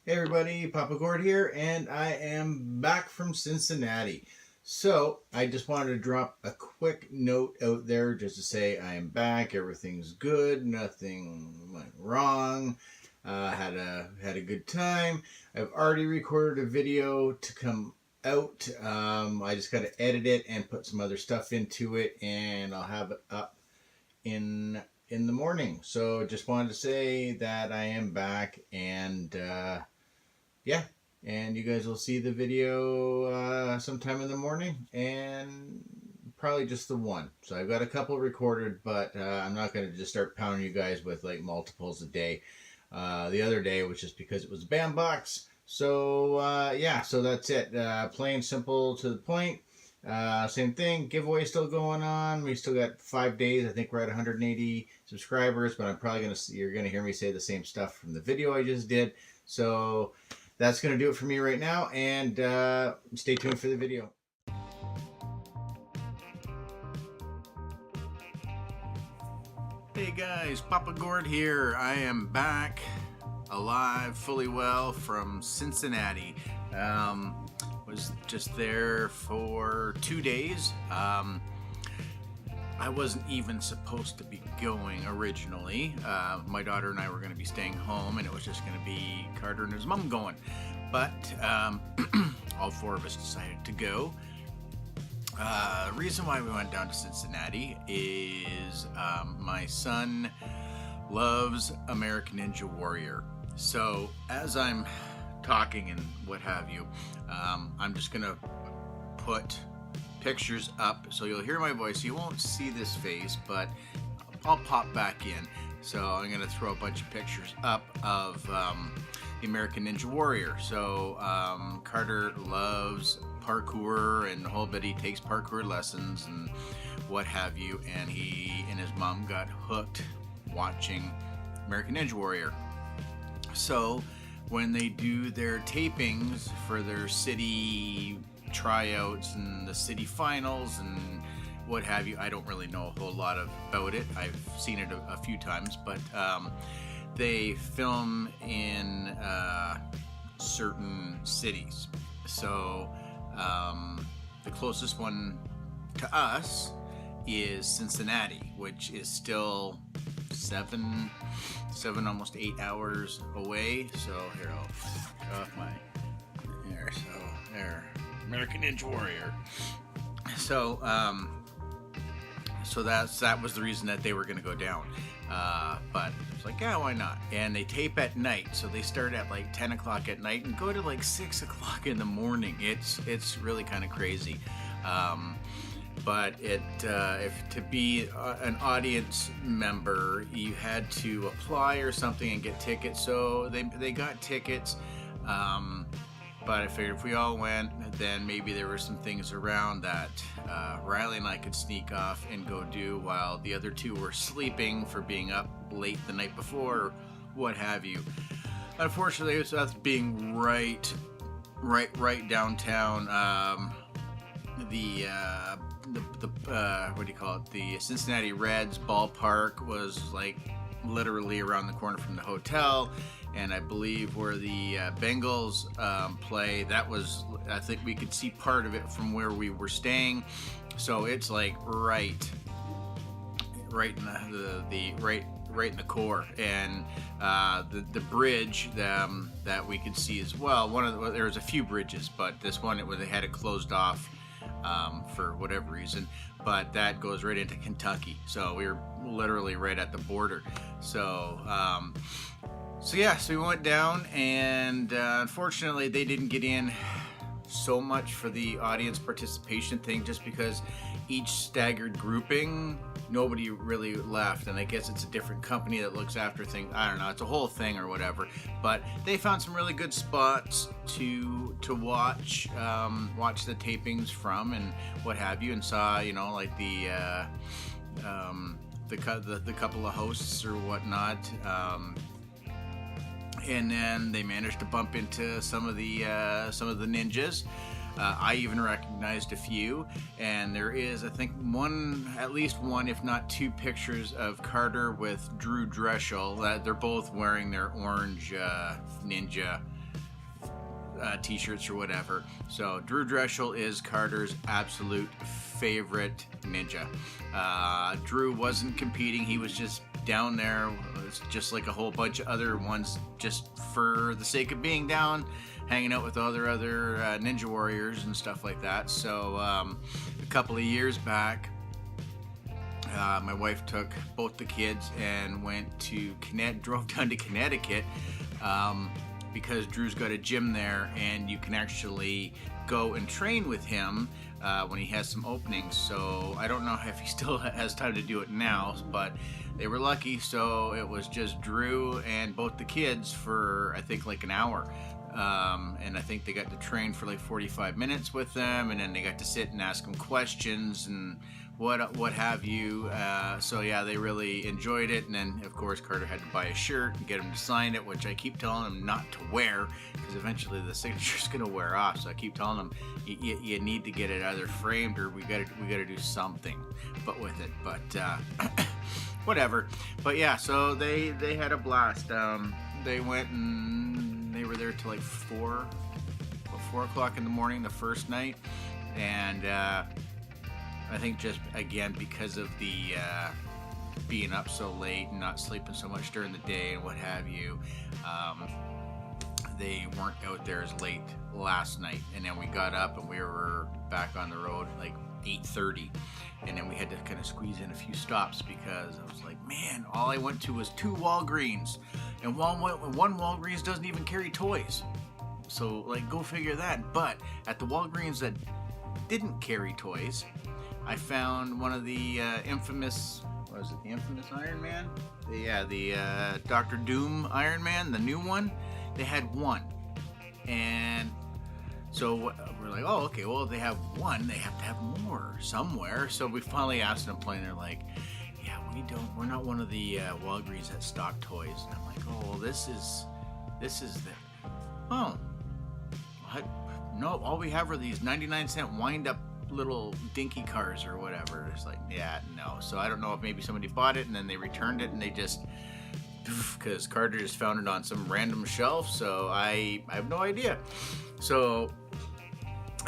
Hey everybody, Papa Gord here, and I am back from Cincinnati. So, I just wanted to drop a quick note out there just to say I am back, everything's good, nothing went wrong, had a good time. I've already recorded a video to come out. I just got to edit it and put some other stuff into it, and I'll have it up in the morning. So, just wanted to say that I am back, and yeah, and you guys will see the video sometime in the morning, and probably just the one. So I've got a couple recorded, but I'm not going to just start pounding you guys with like multiples a day. The other day was just because it was a band box. So yeah, so that's it. Plain simple to the point. Same thing, giveaway still going on. We still got 5 days. I think we're at 180 subscribers, but I'm probably you're gonna hear me say the same stuff from the video I just did. So that's going to do it for me right now, and stay tuned for the video. Hey guys, Papa Gord here. I am back, alive, fully well from Cincinnati. Was just there for 2 days. I wasn't even supposed to be going originally. My daughter and I were going to be staying home, and it was just going to be Carter and his mom going. But all four of us decided to go. The reason why we went down to Cincinnati is my son loves American Ninja Warrior. So as I'm talking and what have you, I'm just going to put pictures up, so you'll hear my voice. You won't see this face, but I'll pop back in. So I'm going to throw a bunch of pictures up of the American Ninja Warrior. So Carter loves parkour and the whole bit. He takes parkour lessons and what have you, and he and his mom got hooked watching American Ninja Warrior. So when they do their tapings for their city tryouts and the city finals and what have you, I don't really know a whole lot about it. I've seen it a few times, but they film in certain cities. So the closest one to us is Cincinnati, which is still seven, almost 8 hours away. So here, I'll cut off my there. So there, American Ninja Warrior. So that was the reason that they were going to go down. But it's like, yeah, why not? And they tape at night, so they start at like 10 o'clock at night and go to like 6 o'clock in the morning. It's really kind of crazy. But if to be an audience member, you had to apply or something and get tickets. So they got tickets. But I figured if we all went, then maybe there were some things around that Riley and I could sneak off and go do while the other two were sleeping for being up late the night before, or what have you. Unfortunately, it's us being right downtown. The what do you call it? The Cincinnati Reds ballpark was like literally around the corner from the hotel. And I believe where the Bengals play, that was, I think we could see part of it from where we were staying. So it's like right in the core, and the bridge that we could see as well. There was a few bridges, but this one they had it closed off for whatever reason. But that goes right into Kentucky, so we were literally right at the border. So we went down, and unfortunately they didn't get in so much for the audience participation thing, just because each staggered grouping, nobody really left, and I guess it's a different company that looks after things. I don't know, it's a whole thing or whatever. But they found some really good spots to watch the tapings from and what have you, and saw like the couple of hosts or whatnot. And then they managed to bump into some of the ninjas. I even recognized a few, and there is, I think, at least one, if not two, pictures of Carter with Drew Dreschel. They're both wearing their orange ninja t-shirts or whatever. So Drew Dreschel is Carter's absolute favorite ninja. Drew wasn't competing. He was just down there. It's just like a whole bunch of other ones, just for the sake of being down, hanging out with other ninja warriors and stuff like that. So a couple of years back, my wife took both the kids and drove down to Connecticut, because Drew's got a gym there, and you can actually go and train with him when he has some openings. So I don't know if he still has time to do it now, but they were lucky. So it was just Drew and both the kids for, I think, like an hour. And I think they got to train for like 45 minutes with them, and then they got to sit and ask them questions and what have you. So yeah, they really enjoyed it. And then of course Carter had to buy a shirt and get him to sign it, which I keep telling him not to wear, because eventually the signature's gonna wear off. So I keep telling him you need to get it either framed, or we gotta do something but with it. But whatever. But yeah, so they had a blast. They went and they were there till like 4 o'clock in the morning the first night. And I think just, again, because of the being up so late and not sleeping so much during the day and what have you, they weren't out there as late last night. And then we got up and we were back on the road like 8:30. And then we had to kind of squeeze in a few stops, because I was like, man, all I went to was 2 Walgreens. And one Walgreens doesn't even carry toys. So, like, go figure that. But at the Walgreens that didn't carry toys, I found one of the infamous, what was it, the infamous Iron Man? The Dr. Doom Iron Man, the new one. They had one. And so we're like, oh, okay, well, if they have one, they have to have more somewhere. So we finally asked them plain, they're like, yeah, we're not one of the Walgreens that stock toys. And I'm like, oh, well, this is the, oh, what? No, all we have are these 99-cent wind-up little dinky cars or whatever. It's like, yeah, no. So I don't know if maybe somebody bought it and then they returned it, and they just, because Carter just found it on some random shelf. So I have no idea. So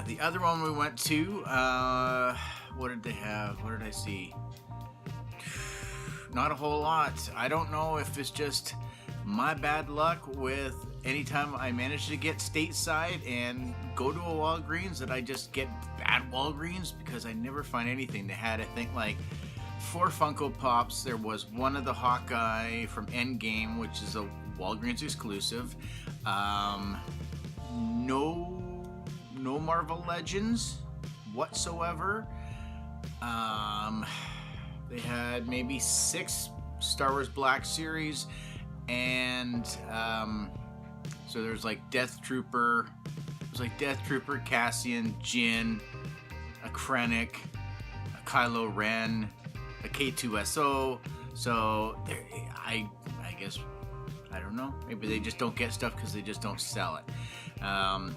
the other one we went to, what did they have? What did I see? Not a whole lot. I don't know if it's just my bad luck with anytime I manage to get stateside and go to a Walgreens, that I just get bad Walgreens, because I never find anything. They had, I think, like 4 Funko Pops. There was one of the Hawkeye from Endgame, which is a Walgreens exclusive. No Marvel Legends whatsoever. They had maybe 6 Star Wars Black Series, and so there's like Death Trooper. It was like Death Trooper, Cassian, Jin, a Krennic, a Kylo Ren, a K2SO. So I guess, I don't know. Maybe they just don't get stuff because they just don't sell it.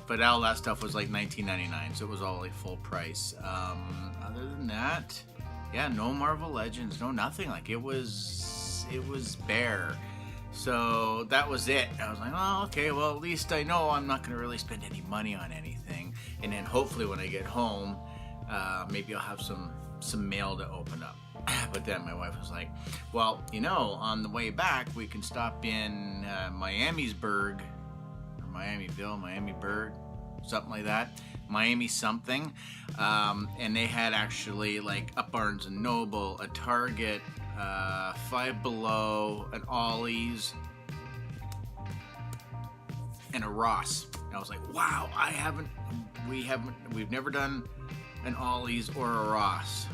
But all that stuff was like $19.99, so it was all like full price. Other than that, yeah, no Marvel Legends, no nothing. Like it was bare. So that was it. I was like, oh, okay, well, at least I know I'm not going to really spend any money on anything. And then hopefully when I get home, maybe I'll have some mail to open up. But then my wife was like, well, on the way back, we can stop in Miamisburg, or Miamiburg, something like that. Miami something. And they had actually like a Barnes & Noble, a Target, Five Below, an Ollie's, and a Ross. And I was like, wow, we've never done an Ollie's or a Ross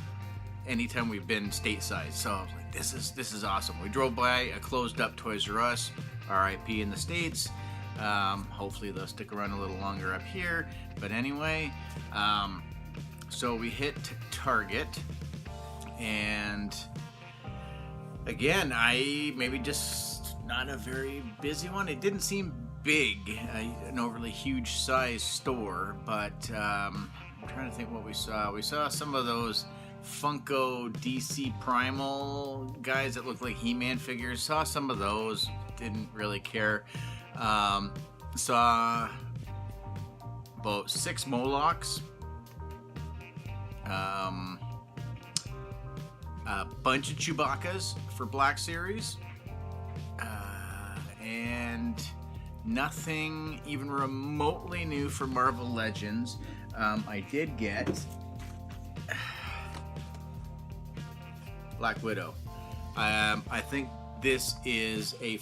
anytime we've been stateside. So I was like, this is awesome. We drove by a closed up Toys R Us, RIP in the States. Hopefully they'll stick around a little longer up here. But anyway, so we hit Target, and again, I maybe just not a very busy one. It didn't seem big, an overly huge size store, but I'm trying to think what we saw. We saw some of those Funko DC Primal guys that look like He-Man figures. Saw some of those, didn't really care. Saw about 6 Molochs, a bunch of Chewbaccas for Black Series, and nothing even remotely new for Marvel Legends. I did get Black Widow. I think this is a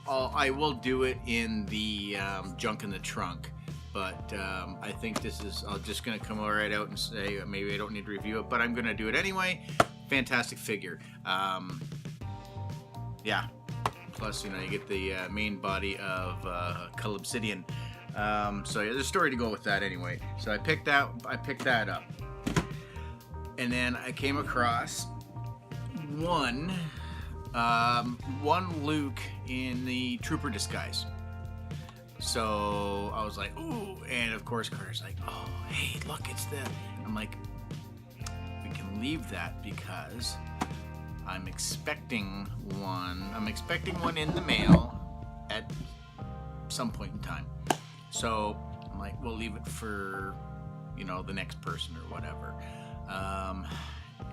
I will do it in the junk in the trunk, but I think this is. I'm just gonna come right out and say maybe I don't need to review it, but I'm gonna do it anyway. Fantastic figure. Yeah. Plus, you get the main body of Cull Obsidian. So yeah, there's a story to go with that anyway. So I picked that up, and then I came across one Luke in the trooper disguise. So I was like, ooh, and of course Carter's like, oh, hey, look, it's the. I'm like, we can leave that because I'm expecting one. I'm expecting one in the mail at some point in time. So I'm like, we'll leave it for, the next person or whatever.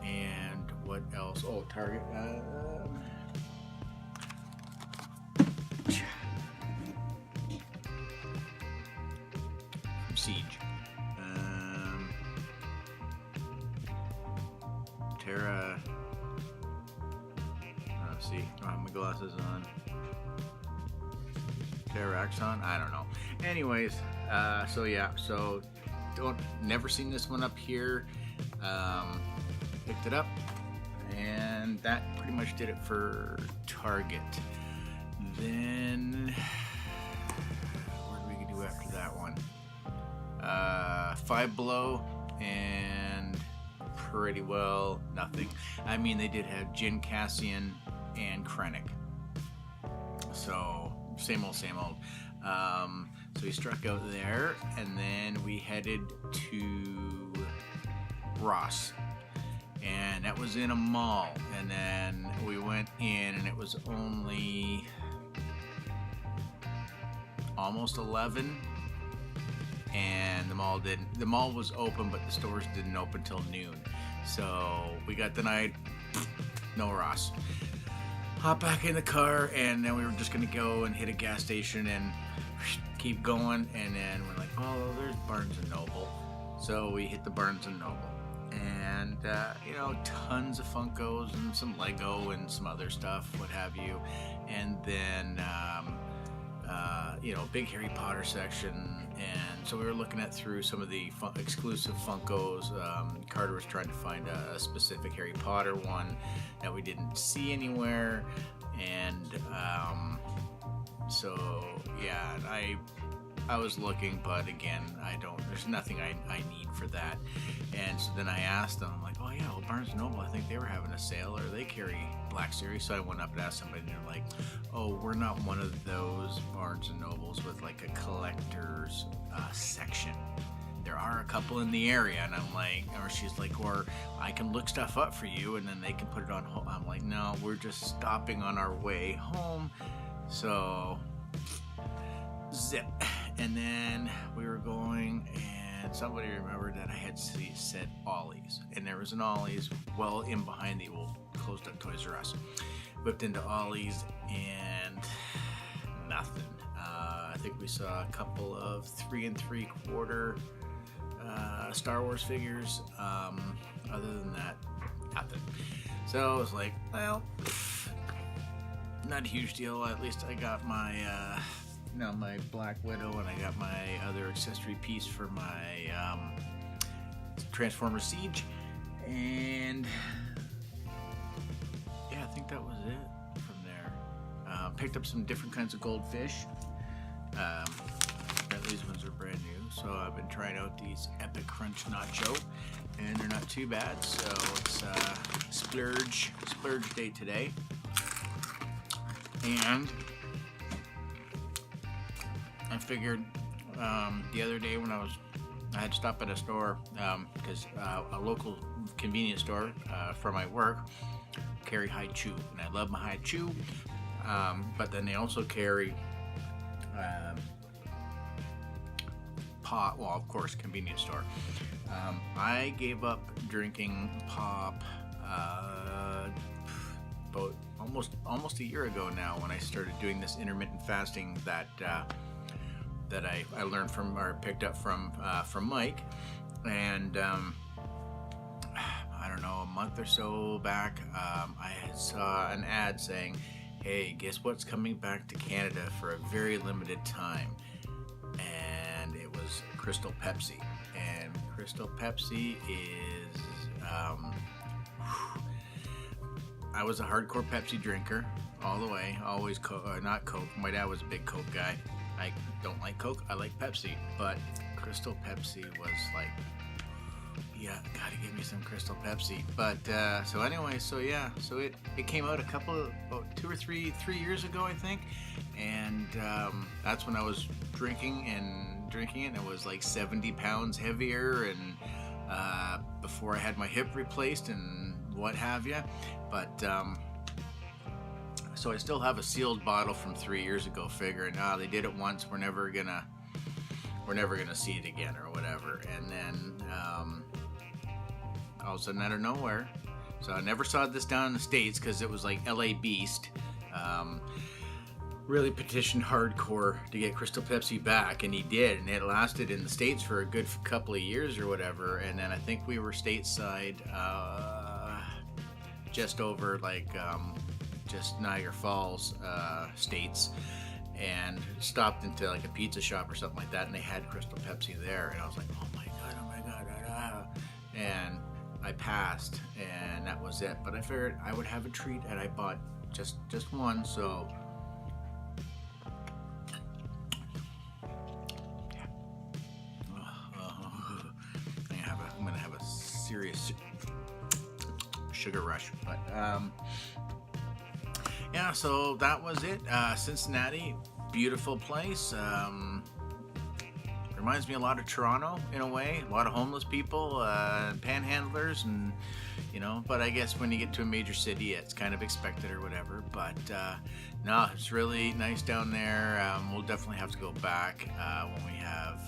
And what else? Oh, Target. Siege. Terra. See, I don't have my glasses on. Terraxon? I don't know. Anyways, so yeah, never seen this one up here. Picked it up, and that pretty much did it for Target. Then what do we do after that one? Five Below, and pretty well nothing. I mean, they did have Jin Cassian and Krennic, so same old. So we struck out there, and then we headed to Ross, and that was in a mall. And then we went in, and it was only almost 11, and the mall was open, but the stores didn't open till noon. So we got denied. No Ross. Hop back in the car, and then we were just gonna go and hit a gas station and keep going. And then we're like, oh, there's Barnes and Noble. So we hit the Barnes and Noble, and tons of Funkos and some Lego and some other stuff, what have you. And then big Harry Potter section. And so we were looking through some of the exclusive Funkos. Carter was trying to find a specific Harry Potter one that we didn't see anywhere. And so yeah, I was looking, but again, there's nothing I need for that. And so then I asked them, I'm like, oh yeah, well, Barnes & Noble, I think they were having a sale, or they carry Black Series. So I went up and asked somebody, and they're like, oh, we're not one of those Barnes & Nobles with like a collector's section. There are a couple in the area. And I'm like, or she's like, or I can look stuff up for you, and then they can put it on hold. I'm like, no, we're just stopping on our way home. So zip. And then we were going, and somebody remembered that I had said Ollie's, and there was an Ollie's well in behind the old closed up Toys R Us. Whipped into Ollie's, and nothing. I think we saw a couple of 3 3/4 Star Wars figures. Other than that, nothing. So I was like, well, not a huge deal. At least I got my my Black Widow, and I got my other accessory piece for my Transformer Siege. And yeah, I think that was it from there. Picked up some different kinds of goldfish. These ones are brand new, so I've been trying out these Epic Crunch Nacho, and they're not too bad. So it's splurge day today. And I figured the other day when I had stopped at a store because a local convenience store for my work carry Hai Chew, and I love my Hai Chew, but then they also carry pop. Well, of course, convenience store. I gave up drinking pop about almost a year ago now, when I started doing this intermittent fasting that I learned from, or picked up from Mike. And I don't know, a month or so back, I saw an ad saying, hey, guess what's coming back to Canada for a very limited time? And it was Crystal Pepsi. And Crystal Pepsi is, I was a hardcore Pepsi drinker all the way, always not Coke. My dad was a big Coke guy. I don't like Coke, I like Pepsi, but Crystal Pepsi was like, yeah, gotta give me some Crystal Pepsi. But so anyway, so it came out about 2 or 3 years ago, I think, and that's when I was drinking it, and it was like 70 pounds heavier, and before I had my hip replaced and what have you. But so I still have a sealed bottle from 3 years ago, figuring, they did it once, we're never gonna see it again or whatever. And then all of a sudden, out of nowhere, so I never saw this down in the States, because it was like LA Beast really petitioned hardcore to get Crystal Pepsi back, and he did, and it lasted in the States for a good couple of years or whatever. And then I think we were stateside just over just Niagara Falls states, and stopped into like a pizza shop or something like that, and they had Crystal Pepsi there, and I was like, oh my god, and I passed, and that was it. But I figured I would have a treat, and I bought just one. So yeah, I'm gonna have a serious sugar rush. But yeah, so that was it. Cincinnati, beautiful place. Reminds me a lot of Toronto in a way. A lot of homeless people, panhandlers, and but I guess when you get to a major city, it's kind of expected or whatever. But no, it's really nice down there. We'll definitely have to go back when we have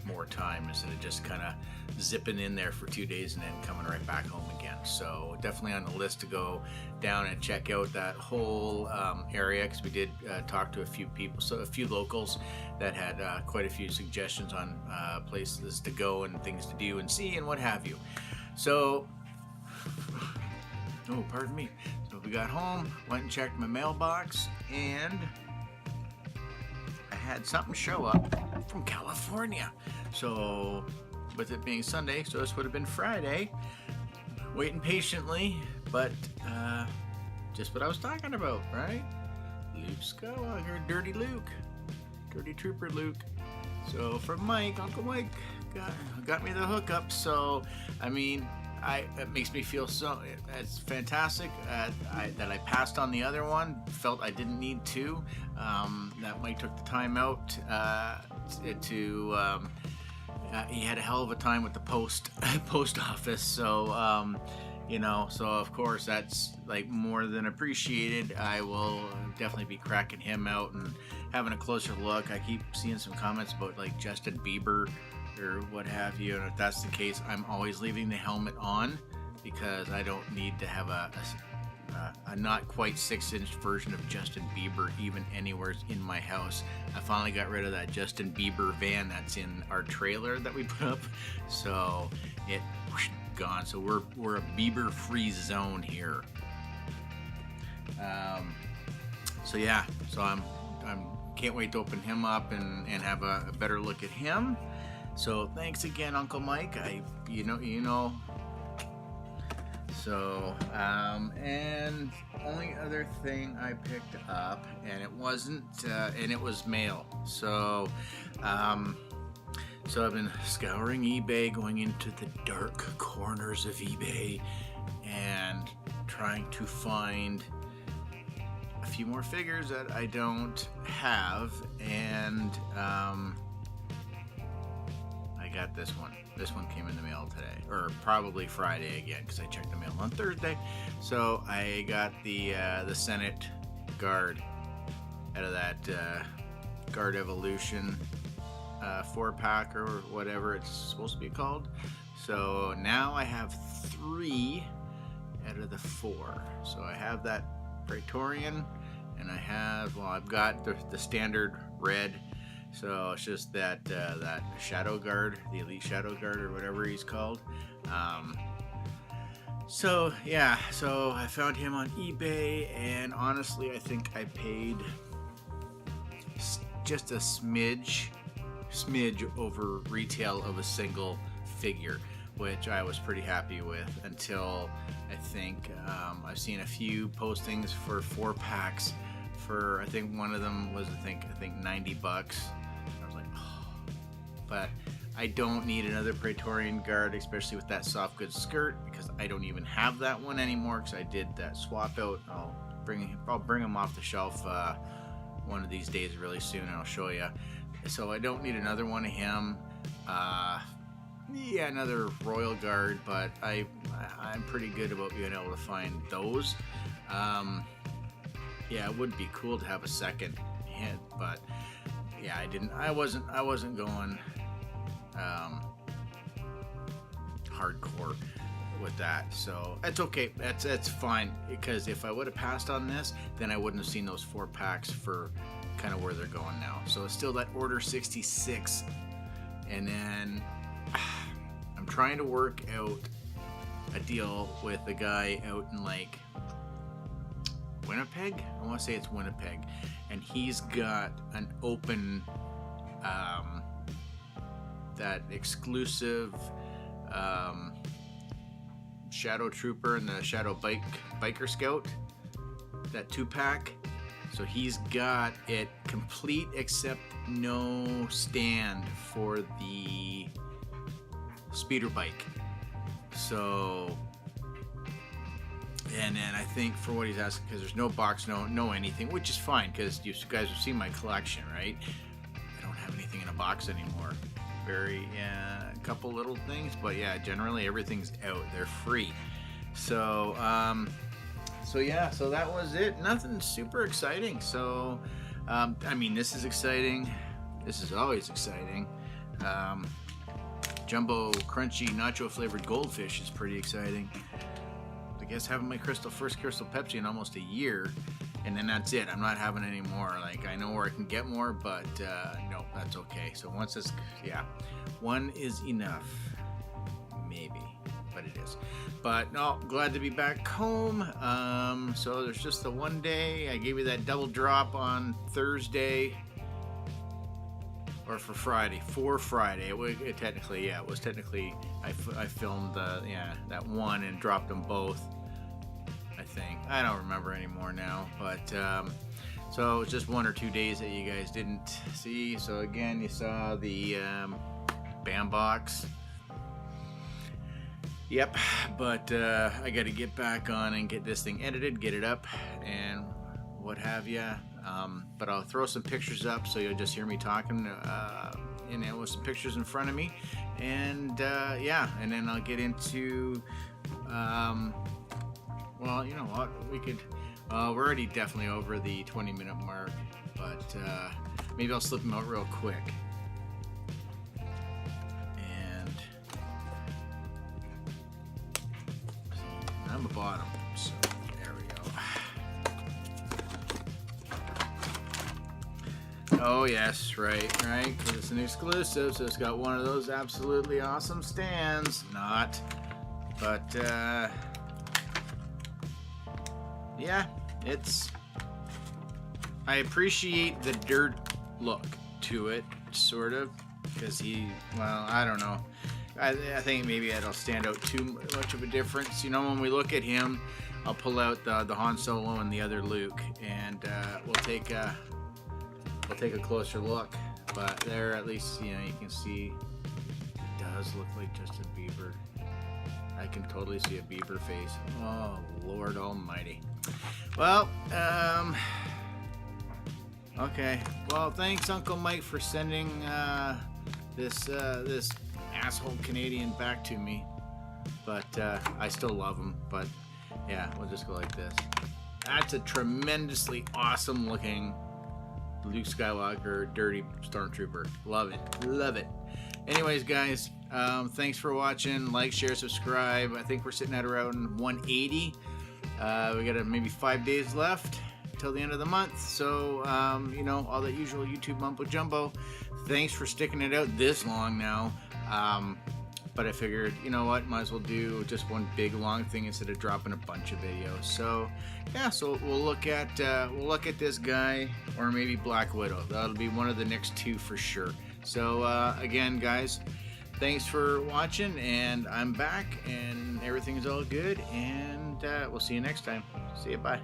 more time, instead of just kind of zipping in there for 2 days and then coming right back home again. So definitely on the list to go down and check out that whole area, because we did talk to a few people, so a few locals that had quite a few suggestions on places to go and things to do and see and what have you. So, oh, pardon me. So we got home, went and checked my mailbox, and I had something show up from California. So with it being Sunday, so this would have been Friday, waiting patiently, but just what I was talking about, right? Luke Skywalker, Dirty Luke, Dirty Trooper Luke. So from Mike, Uncle Mike got me the hookup. So I mean, it makes me feel it's fantastic that I passed on the other one. Felt I didn't need to. That Mike took the time out to. He had a hell of a time with the post office. So so of course that's like more than appreciated. I will definitely be cracking him out and having a closer look. I keep seeing some comments about like Justin Bieber or what have you, and if that's the case, I'm always leaving the helmet on, because I don't need to have a not quite 6-inch version of Justin Bieber even anywhere in my house. I finally got rid of that Justin Bieber van that's in our trailer that we put up, so it gone. So we're a Bieber free zone here. So yeah, so I'm can't wait to open him up and have a better look at him. So thanks again, Uncle Mike. You know. So and only other thing I picked up, and it wasn't, and it was mail. So so I've been scouring eBay, going into the dark corners of eBay, and trying to find a few more figures that I don't have, and I got this one. This one came in the mail today, or probably Friday again, because I checked the mail on Thursday. So I got the Senate Guard out of that Guard Evolution 4-pack or whatever it's supposed to be called. So now I have 3 out of the 4. So I have that Praetorian, and I have, well, I've got the standard red. So it's just that that Shadow Guard, the Elite Shadow Guard or whatever he's called. So yeah, so I found him on eBay, and honestly I think I paid just a smidge over retail of a single figure, which I was pretty happy with until I think I've seen a few postings for 4-packs for, I think one of them was I think $90. I was like, oh. But I don't need another Praetorian Guard, especially with that soft goods skirt, because I don't even have that one anymore because I did that swap out. I'll bring them off the shelf one of these days really soon, and I'll show you. So I don't need another one of him. Yeah, another Royal Guard, but I'm pretty good about being able to find those. Yeah, it would be cool to have a second hint, but yeah, I wasn't going hardcore with that, so it's okay. That's fine, because if I would have passed on this, then I wouldn't have seen those 4-packs for kind of where they're going now. So it's still that Order 66, and then I'm trying to work out a deal with a guy out in like Winnipeg. I want to say it's Winnipeg, and he's got an open that exclusive Shadow Trooper and the Shadow Biker Scout, that 2-pack. So he's got it complete except no stand for the speeder bike. So, and then I think for what he's asking, because there's no box, no anything, which is fine, because you guys have seen my collection, right? I don't have anything in a box anymore. A couple little things, but yeah, generally everything's out. They're free. So, so that was it. Nothing super exciting. So, I mean, this is exciting. This is always exciting. Jumbo crunchy nacho flavored goldfish is pretty exciting. I guess having my first Crystal Pepsi in almost a year, and then that's it. I'm not having any more. Like, I know where I can get more, but no, that's okay. So once it's, yeah, one is enough, maybe, but it is. But no, glad to be back home. So there's just the one day. I gave you that double drop on Thursday, or for Friday. It was technically, I filmed that one and dropped them both. I think I don't remember anymore now, but so it was just 1 or 2 days that you guys didn't see. So again, you saw the BAM box. Yep, but I got to get back on and get this thing edited, get it up, and what have you. But I'll throw some pictures up so you'll just hear me talking, with some pictures in front of me, and yeah, and then I'll get into. Well, you know what? We could. We're already definitely over the 20-minute mark, but maybe I'll slip them out real quick. And I'm the bottom, so there we go. Oh yes, right, because it's an exclusive, so it's got one of those absolutely awesome stands. Not, but yeah, I appreciate the dirt look to it, sort of, because I don't know. I think maybe it'll stand out too much of a difference. You know, when we look at him, I'll pull out the Han Solo and the other Luke, and we'll take a closer look. But there, at least, you can see it does look like just a beaver. I can totally see a beaver face. Oh, Lord Almighty. Well, okay. Well, thanks, Uncle Mike, for sending this asshole Canadian back to me. But I still love him. But yeah, we'll just go like this. That's a tremendously awesome looking Luke Skywalker, dirty stormtrooper. Love it, love it. Anyways, guys, thanks for watching. Like, share, subscribe. I think we're sitting at around 180. We got maybe 5 days left till the end of the month, so you know, all that usual YouTube mumbo jumbo. Thanks for sticking it out this long now, but I figured, you know what, might as well do just one big long thing instead of dropping a bunch of videos. So yeah, so we'll look at this guy, or maybe Black Widow. That'll be one of the next two for sure. So again, guys, thanks for watching, and I'm back, and everything's all good, and we'll see you next time. See you, bye.